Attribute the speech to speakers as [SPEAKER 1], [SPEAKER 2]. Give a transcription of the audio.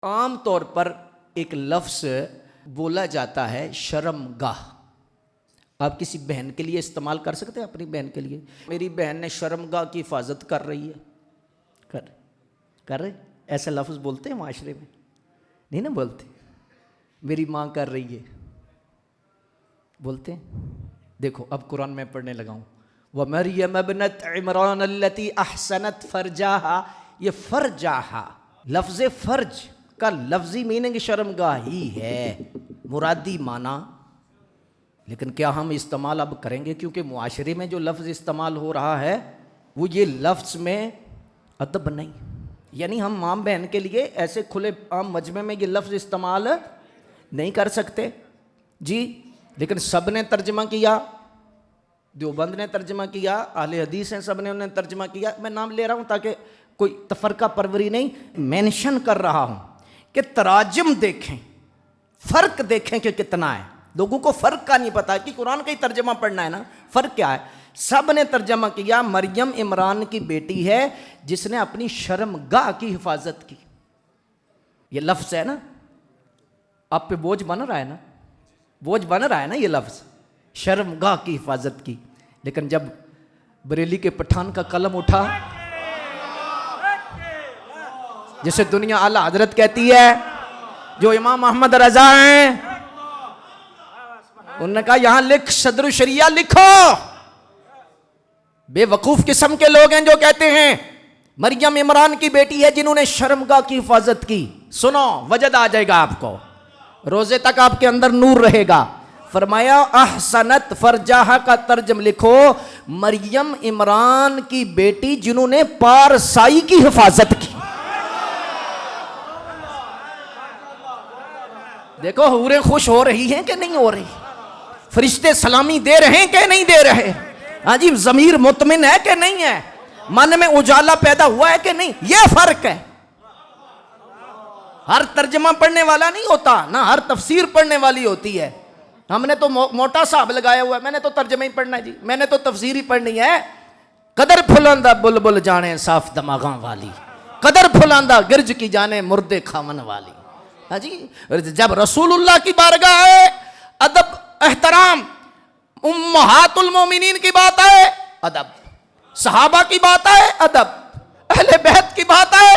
[SPEAKER 1] आम तौर पर एक लफ्ज़ बोला जाता है शर्मगाह। आप किसी बहन के लिए इस्तेमाल कर सकते हैं, अपनी बहन के लिए। मेरी बहन ने शर्मगाह की हिफाजत कर रही है, कर रहे ऐसा लफ्ज़ बोलते हैं माशरे में? नहीं ना बोलते। मेरी माँ कर रही है, बोलते हैं। देखो अब कुरान में पढ़ने लगा हूँ। व मरियम इब्नत इमरान अल्लती अहसनत फरजाहा, ये फरजाहा लफ्ज़ फर्ज का लफ्ज़ी मीनिंग शर्मगाह ही है, मुरादी माना। लेकिन क्या हम इस्तेमाल अब करेंगे? क्योंकि मुआशरे में जो लफ्ज़ इस्तेमाल हो रहा है वो ये लफ्ज़ में अदब नहीं। यानी हम माँ बहन के लिए ऐसे खुले आम मजमे में ये लफ्ज़ इस्तेमाल नहीं कर सकते जी। लेकिन सब ने तर्जमा किया, देवबंद ने तर्जमा किया, अहले हदीस हैं, सब ने उन्हें तर्जमा किया। मैं नाम ले रहा हूँ ताकि कोई तफरका परवरी नहीं, मेंशन कर रहा हूँ कि तराजम देखें, फ़र्क देखें कि कितना है। लोगों को फ़र्क का नहीं पता कि कुरान का ही तर्जमा पढ़ना है ना, फ़र्क क्या है। सब ने तर्जमा किया मरियम इमरान की बेटी है जिसने अपनी शर्मगाह की हिफाजत की। ये लफ्ज़ है ना, आप पे बोझ बन रहा है ना, बोझ बन रहा है ना ये लफ्ज़, शर्मगाह की हिफाजत की। लेकिन जब बरेली के पठान का कलम उठा, जिसे दुनिया आला हजरत कहती है, जो इमाम अहमद रजा हैं, उन्होंने कहा यहां लिख सदर शरिया लिखो। बेवकूफ किस्म के लोग हैं जो कहते हैं मरियम इमरान की बेटी है जिन्होंने शर्मगाह की हिफाजत की। सुनो, वजद आ जाएगा आपको, रोजे तक आपके अंदर नूर रहेगा। फरमाया अहसनत फरजाहा का तर्जम लिखो, मरियम इमरान की बेटी जिन्होंने पारसाई की हिफाजत की। देखो हूरें खुश हो रही हैं कि नहीं हो रही, फरिश्ते सलामी दे रहे हैं कि नहीं दे रहे, हाँ जी, ज़मीर मुतमिन है कि नहीं है, मन में उजाला पैदा हुआ है कि नहीं। यह फर्क है। हर तर्जमा पढ़ने वाला नहीं होता ना, हर तफसीर पढ़ने वाली होती है। हमने तो मोटा साहब लगाया हुआ है, मैंने तो तर्जमा ही पढ़ना है जी, मैंने तो तफसीर ही पढ़नी है। कदर फुलांदा बुलबुल जाने साफ दमागा वाली, कदर फुलांदा गिरज की जाने मुर्दे खामन वाली। हाँ जी, जब रसूलुल्लाह की बारगाह है, अदब एहतराम, उम्महातुल मोमिनीन की बात आए अदब, सहाबा की बात आए अदब, अहले बैत की बात आए